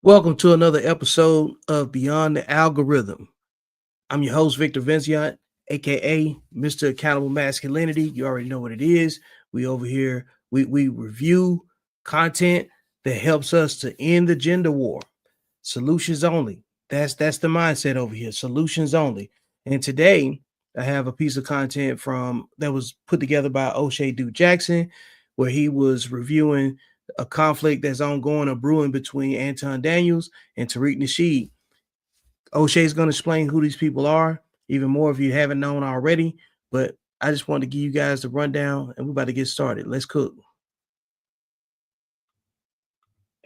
Welcome to another episode of Beyond the Algorithm. I'm your host, Victor Vinciant, aka Mr. Accountable Masculinity. You already know what it is. We over here, we review content that helps us to end the gender war. Solutions only. That's the mindset over here. Solutions only. And today I have a piece of content from that was put together by O'Shea Duke Jackson, where he was reviewing a conflict that's ongoing or brewing between Anton Daniels and Tariq Nasheed. O'Shea is going to explain who these people are, even more if you haven't known already. But I just wanted to give you guys the rundown, and we're about to get started. Let's cook.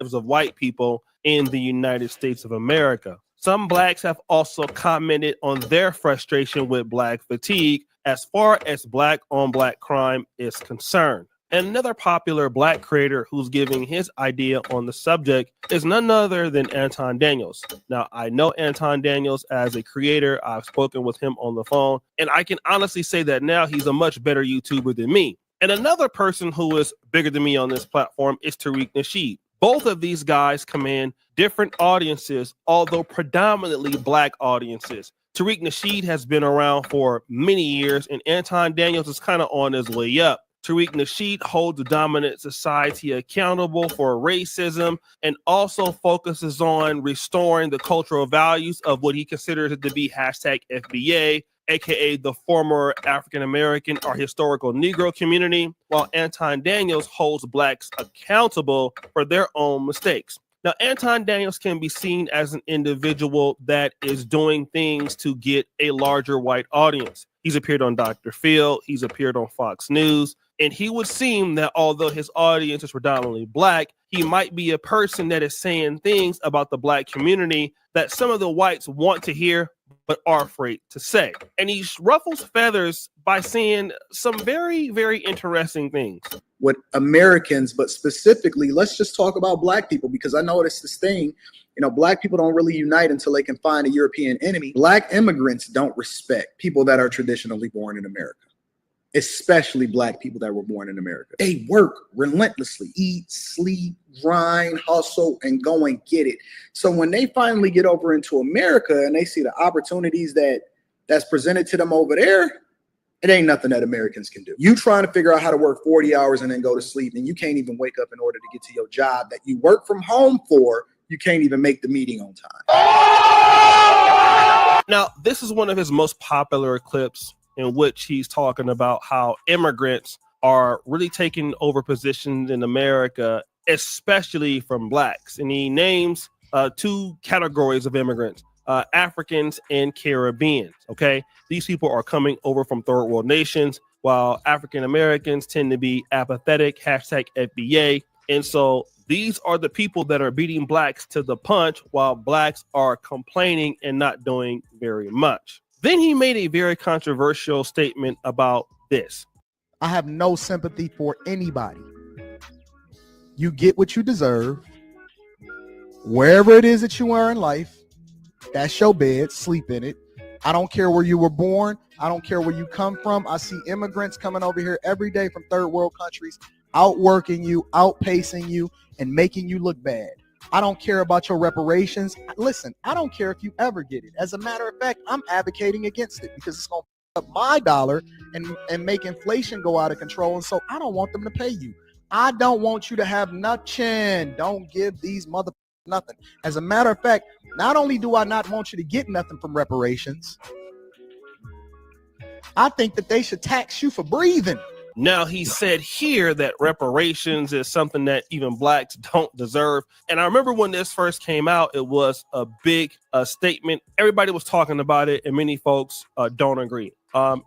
Of white people in the United States of America. Some blacks have also commented on their frustration with black fatigue as far as black on black crime is concerned. And another popular black creator who's giving his idea on the subject is none other than Anton Daniels. Now, I know Anton Daniels as a creator. I've spoken with him on the phone, and I can honestly say that now he's a much better YouTuber than me. And another person who is bigger than me on this platform is Tariq Nasheed. Both of these guys command different audiences, although predominantly black audiences. Tariq Nasheed has been around for many years, and Anton Daniels is kind of on his way up. Tariq Nasheed holds the dominant society accountable for racism and also focuses on restoring the cultural values of what he considers it to be hashtag FBA, aka the former African American or historical Negro community, while Anton Daniels holds blacks accountable for their own mistakes. Now, Anton Daniels can be seen as an individual that is doing things to get a larger white audience. He's appeared on Dr. Phil, he's appeared on Fox News, and he would seem that although his audience is predominantly black, he might be a person that is saying things about the black community that some of the whites want to hear but are afraid to say. And he ruffles feathers by saying some very, very interesting things. With Americans, but specifically, let's just talk about black people, because I noticed this thing, black people don't really unite until they can find a European enemy. Black immigrants don't respect people that are traditionally born in America, especially black people that were born in America. They work relentlessly, eat, sleep, grind, hustle, and go and get it. So when they finally get over into America and they see the opportunities that's presented to them over there, it ain't nothing that Americans can do. You trying to figure out how to work 40 hours and then go to sleep, and you can't even wake up in order to get to your job that you work from home for. You can't even make the meeting on time. Now, this is one of his most popular clips in which he's talking about how immigrants are really taking over positions in America, especially from blacks. And he names two categories of immigrants. Africans and Caribbeans. Okay, these people are coming over from third world nations, while African Americans tend to be apathetic, hashtag FBA. And so these are the people that are beating blacks to the punch, while blacks are complaining and not doing very much. Then he made a very controversial statement about this. I have no sympathy for anybody. You get what you deserve. Wherever it is that you are in life, that's your bed, sleep in it. I don't care where you were born. I don't care where you come from. I see immigrants coming over here every day from third world countries, outworking you, outpacing you, and making you look bad. I don't care about your reparations. Listen, I don't care if you ever get it. As a matter of fact, I'm advocating against it because it's going to up my dollar and make inflation go out of control. And so I don't want them to pay you. I don't want you to have nothing. Don't give these motherfuckers nothing. As a matter of fact, not only do I not want you to get nothing from reparations, I think that they should tax you for breathing. Now, he said here that reparations is something that even blacks don't deserve. And I remember when this first came out, it was a big statement. Everybody was talking about it, and many folks don't agree,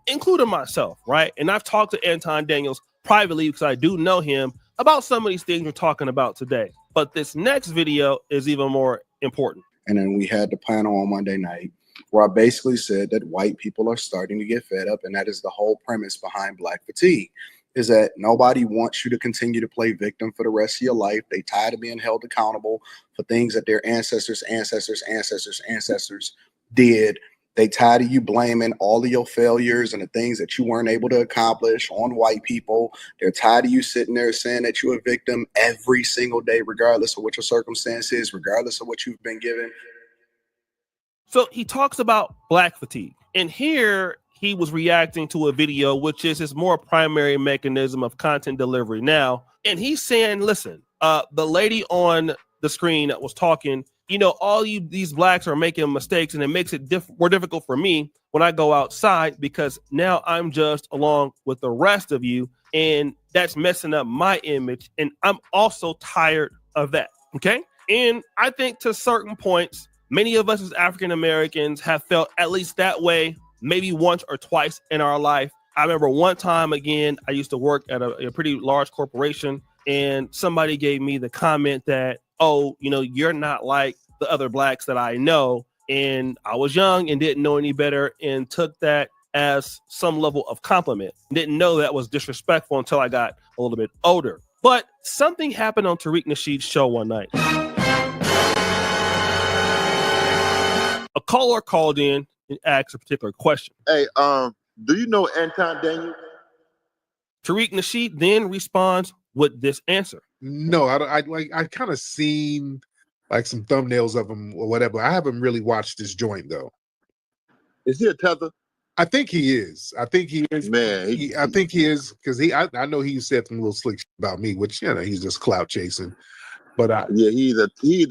including myself, right? And I've talked to Anton Daniels privately because I do know him about some of these things we're talking about today. But this next video is even more important. And then we had the panel on Monday night where I basically said that white people are starting to get fed up. And that is the whole premise behind black fatigue, is that nobody wants you to continue to play victim for the rest of your life. They tired of being held accountable for things that their ancestors did They tired of you blaming all of your failures and the things that you weren't able to accomplish on white people. They're tired of you sitting there saying that you're a victim every single day, regardless of what your circumstances, regardless of what you've been given. So he talks about black fatigue. And here he was reacting to a video, which is his more primary mechanism of content delivery now. And he's saying, listen, the lady on the screen that was talking, you know, all you these blacks are making mistakes, and it makes it more difficult for me when I go outside because now I'm just along with the rest of you, and that's messing up my image. And I'm also tired of that. Okay. And I think to certain points, many of us as African Americans have felt at least that way, maybe once or twice in our life. I remember one time, again, I used to work at a pretty large corporation, and somebody gave me the comment that, oh, you know, you're not like the other blacks that I know. And I was young and didn't know any better and took that as some level of compliment. Didn't know that was disrespectful until I got a little bit older. But something happened on Tariq Nasheed's show one night. A caller called in and asked a particular question. Hey, do you know Anton Daniels? Tariq Nasheed then responds with this answer. No, I kind of seen like some thumbnails of him or whatever. I haven't really watched this joint though. Is he a tether? I think he is. I think he is. Man, I think he is because I know he said some little slick shit about me, which you know he's just clout chasing. But yeah, he's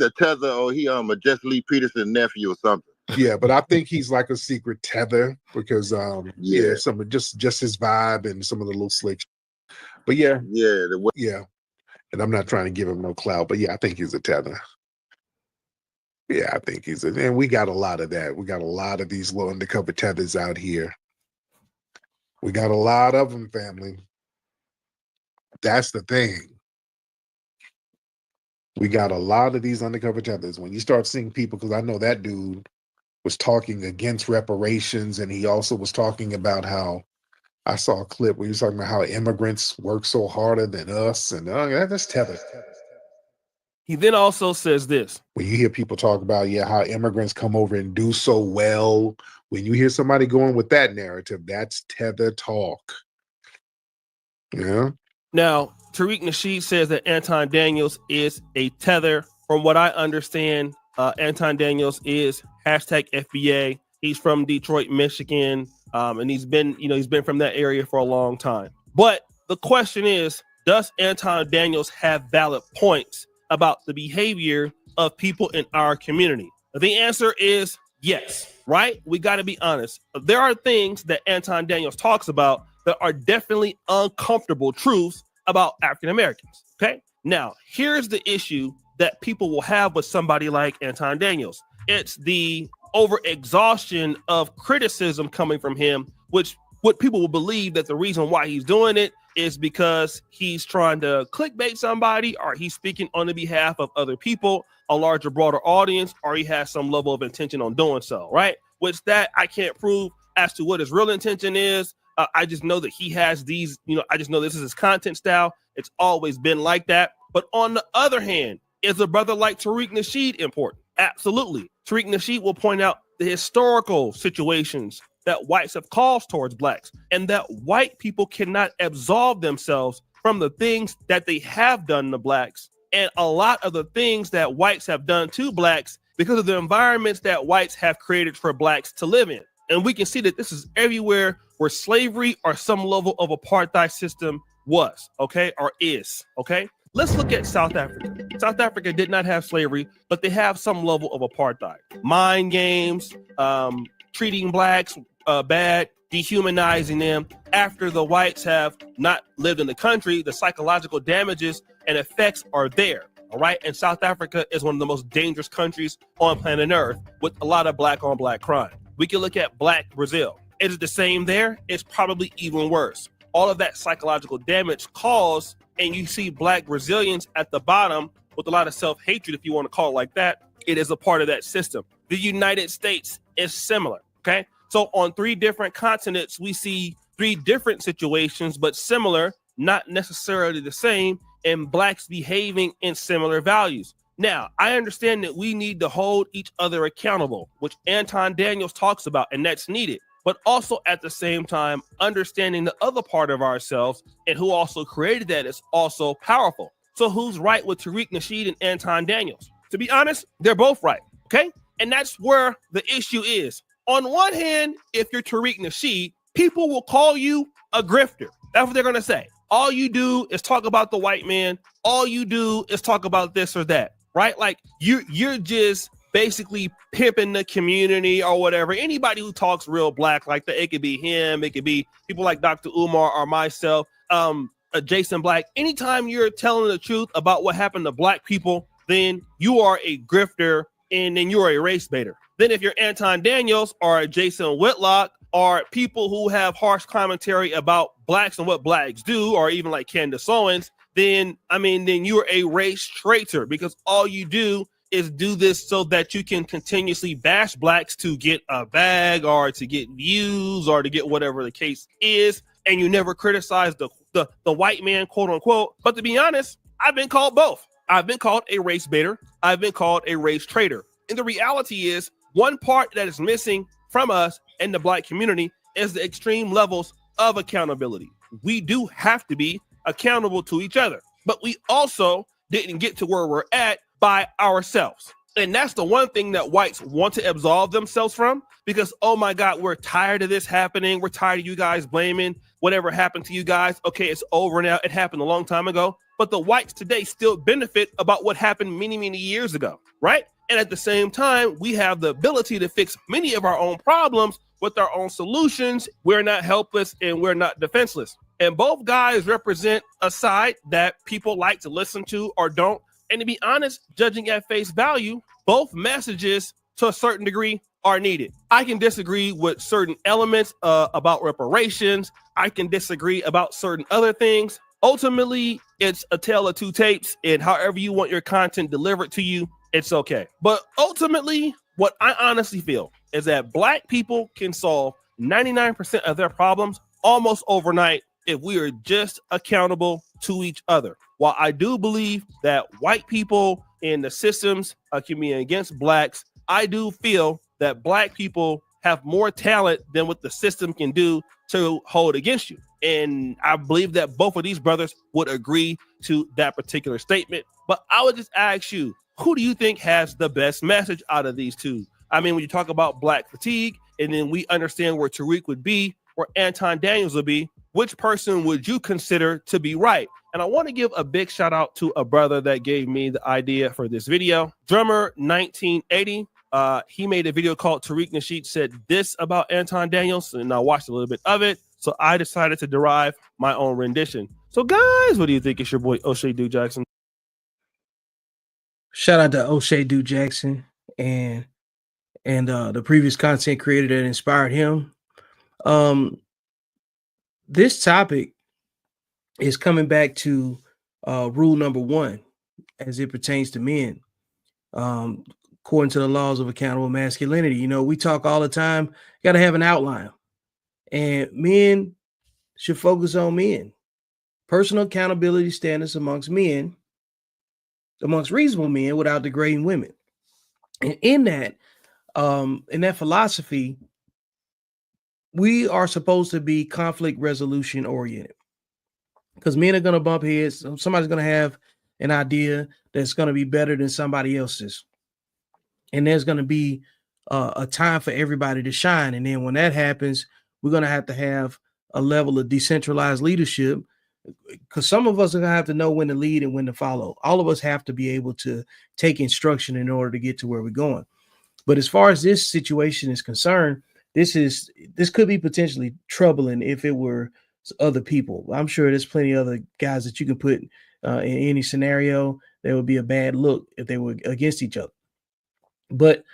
a tether, or he a Jesse Lee Peterson nephew or something. Yeah, but I think he's like a secret tether because some of just his vibe and some of the little slick shit. But yeah. And I'm not trying to give him no clout, but yeah, I think he's a tether. Yeah, I think and we got a lot of that. We got a lot of these little undercover tethers out here. We got a lot of them, family. That's the thing. We got a lot of these undercover tethers. When you start seeing people, because I know that dude was talking against reparations, and he also was talking about how I saw a clip where he was talking about how immigrants work so harder than us, and that's tether. He then also says this. When you hear people talk about, how immigrants come over and do so well, when you hear somebody going with that narrative, that's tether talk. Yeah. Now, Tariq Nasheed says that Anton Daniels is a tether. From what I understand, Anton Daniels is #FBA. He's from Detroit, Michigan, and he's been from that area for a long time. But the question is, does Anton Daniels have valid points about the behavior of people in our community? The answer is yes, right? We got to be honest. There are things that Anton Daniels talks about that are definitely uncomfortable truths about African Americans, okay? Now, here's the issue that people will have with somebody like Anton Daniels. It's the over-exhaustion of criticism coming from him, which what people will believe that the reason why he's doing it is because he's trying to clickbait somebody, or he's speaking on the behalf of other people, a larger, broader audience, or he has some level of intention on doing so, right? Which that I can't prove as to what his real intention is. I just know that he has these, I just know this is his content style. It's always been like that. But on the other hand, is a brother like Tariq Nasheed important? Absolutely. Tariq Nasheed will point out the historical situations that whites have caused towards blacks, and that white people cannot absolve themselves from the things that they have done to blacks, and a lot of the things that whites have done to blacks because of the environments that whites have created for blacks to live in. And we can see that this is everywhere where slavery or some level of apartheid system was, okay, or is, okay? Let's look at South Africa. South Africa did not have slavery, but they have some level of apartheid. Mind games, treating blacks bad, dehumanizing them. After the whites have not lived in the country, the psychological damages and effects are there, all right? And South Africa is one of the most dangerous countries on planet Earth with a lot of black on black crime. We can look at Black Brazil. Is it the same there? It's probably even worse. All of that psychological damage caused, and you see black Brazilians at the bottom with a lot of self-hatred, if you want to call it like that. It is a part of that system. The United States is similar, okay? So on 3 different continents, we see 3 different situations, but similar, not necessarily the same, and blacks behaving in similar values. Now, I understand that we need to hold each other accountable, which Anton Daniels talks about, and that's needed. But also at the same time, understanding the other part of ourselves and who also created that is also powerful. So who's right with Tariq Nasheed and Anton Daniels? To be honest, they're both right, okay? And that's where the issue is. On one hand, if you're Tariq Nasheed, people will call you a grifter. That's what they're going to say. All you do is talk about the white man. All you do is talk about this or that, right? Like you're just basically pimping the community or whatever. Anybody who talks real black like that, it could be him, it could be people like Dr. Umar or myself, Jason Black. Anytime you're telling the truth about what happened to black people, then you are a grifter and then you're a race baiter. Then if you're Anton Daniels or Jason Whitlock or people who have harsh commentary about blacks and what blacks do, or even like Candace Owens, then you're a race traitor, because all you do is do this so that you can continuously bash blacks to get a bag or to get views or to get whatever the case is, and you never criticize the white man, quote unquote. But to be honest, I've been called both. I've been called a race baiter. I've been called a race traitor. And the reality is, one part that is missing from us and the black community is the extreme levels of accountability. We do have to be accountable to each other, but we also didn't get to where we're at by ourselves. And that's the one thing that whites want to absolve themselves from, because, oh my God, we're tired of this happening. We're tired of you guys blaming whatever happened to you guys. Okay, it's over now. It happened a long time ago. But the whites today still benefit about what happened many, many years ago, right? And at the same time, we have the ability to fix many of our own problems with our own solutions. We're not helpless and we're not defenseless. And both guys represent a side that people like to listen to or don't. And to be honest, judging at face value, both messages to a certain degree are needed. I can disagree with certain elements about reparations. I can disagree about certain other things. Ultimately, it's a tale of two tapes, and however you want your content delivered to you, it's okay. But ultimately, what I honestly feel is that black people can solve 99% of their problems almost overnight if we are just accountable to each other. While I do believe that white people in the systems can be against blacks, I do feel that black people have more talent than what the system can do to hold against you. And I believe that both of these brothers would agree to that particular statement. But I would just ask you, who do you think has the best message out of these two? I mean, when you talk about black fatigue, and then we understand where Tariq would be, where Anton Daniels would be, which person would you consider to be right? And I want to give a big shout out to a brother that gave me the idea for this video. Drummer 1980. He made a video called Tariq Nasheed Said This About Anton Daniels, and I watched a little bit of it. So I decided to derive my own rendition. So guys, what do you think? It's your boy O'Shea Duke Jackson. Shout out to O'Shea Duke Jackson and the previous content creator that inspired him. This topic is coming back to rule number 1 as it pertains to men. According to the laws of accountable masculinity, you know, we talk all the time, you got to have an outline, and men should focus on men. Personal accountability standards amongst men, amongst reasonable men, without degrading women. And in that philosophy, we are supposed to be conflict resolution oriented, because men are going to bump heads. Somebody's going to have an idea that's going to be better than somebody else's. And there's going to be a time for everybody to shine. And then when that happens, we're going to have a level of decentralized leadership, because some of us are going to have to know when to lead and when to follow. All of us have to be able to take instruction in order to get to where we're going. But as far as this situation is concerned, this could be potentially troubling if it were other people. I'm sure there's plenty of other guys that you can put in any scenario. There would be a bad look if they were against each other. But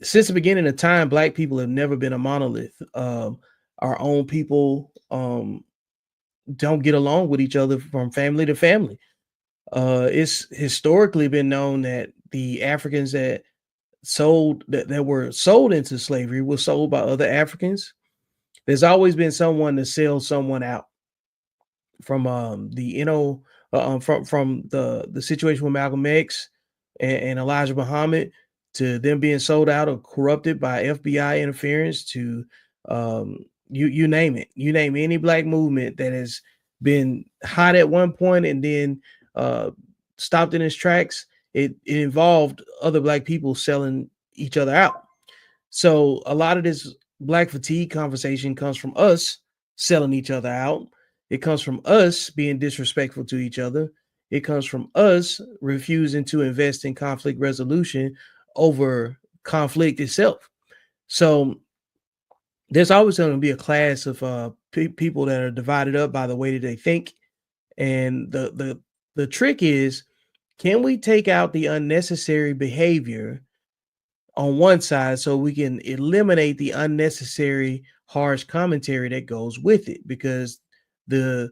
since the beginning of time, black people have never been a monolith. Our own people don't get along with each other from family to family. It's historically been known that the Africans that were sold into slavery were sold by other Africans. There's always been someone to sell someone out. From the situation with Malcolm X, and Elijah Muhammad, to them being sold out or corrupted by FBI interference, to you name it. You name any black movement that has been hot at one point and then stopped in its tracks. It involved other black people selling each other out. So a lot of this black fatigue conversation comes from us selling each other out. It comes from us being disrespectful to each other. It comes from us refusing to invest in conflict resolution over conflict itself. So there's always going to be a class of people that are divided up by the way that they think. And the trick is, can we take out the unnecessary behavior on one side so we can eliminate the unnecessary harsh commentary that goes with it? Because the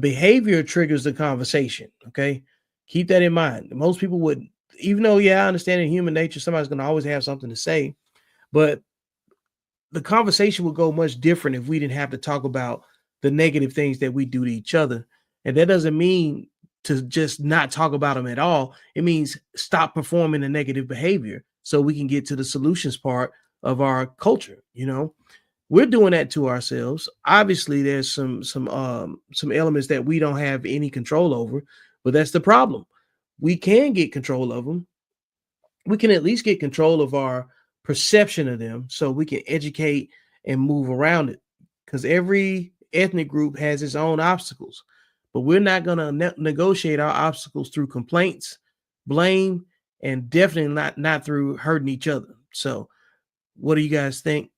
behavior triggers the conversation. Okay, keep that in mind. Most people would, even though, yeah, I understand in human nature, somebody's going to always have something to say, but the conversation would go much different if we didn't have to talk about the negative things that we do to each other. And that doesn't mean to just not talk about them at all. It means stop performing the negative behavior so we can get to the solutions part of our culture. You know, we're doing that to ourselves. Obviously, there's some elements that we don't have any control over, but that's the problem. We can get control of them. We can at least get control of our perception of them so we can educate and move around it, because every ethnic group has its own obstacles, but we're not going to negotiate our obstacles through complaints, blame, and definitely not through hurting each other. So what do you guys think?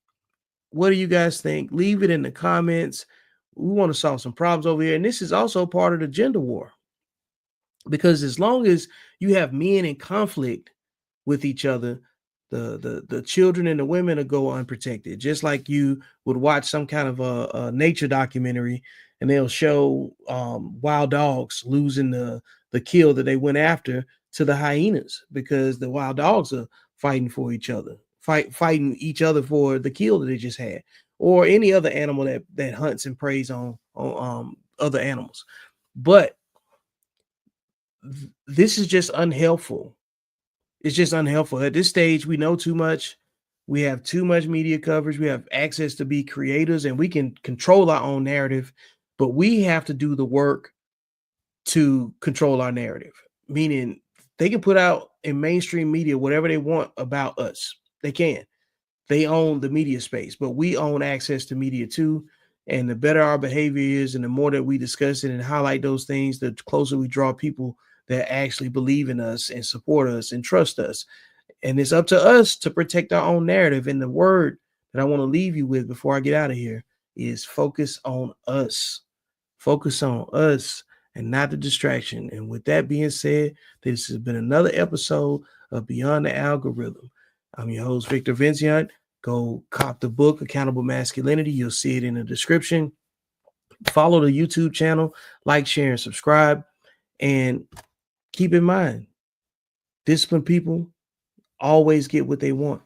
Leave it in the comments. We want to solve some problems over here, and this is also part of the gender war, because as long as you have men in conflict with each other, the children and the women will go unprotected. Just like you would watch some kind of a nature documentary and they'll show wild dogs losing the kill that they went after to the hyenas, because the wild dogs are fighting for each other, fighting each other for the kill that they just had, or any other animal that hunts and preys on other animals. But this is just unhelpful. It's just unhelpful. At this stage, we know too much. We have too much media coverage. We have access to be creators, and we can control our own narrative, but we have to do the work to control our narrative. Meaning they can put out in mainstream media whatever they want about us. They can. They own the media space, but we own access to media too. And the better our behavior is, and the more that we discuss it and highlight those things, the closer we draw people that actually believe in us and support us and trust us. And it's up to us to protect our own narrative. And the word that I want to leave you with before I get out of here is focus on us. Focus on us and not the distraction. And with that being said, this has been another episode of Beyond the Algorithm. I'm your host, Victor Vincent. Go cop the book, Accountable Masculinity. You'll see it in the description. Follow the YouTube channel, like, share, and subscribe. And keep in mind, disciplined people always get what they want.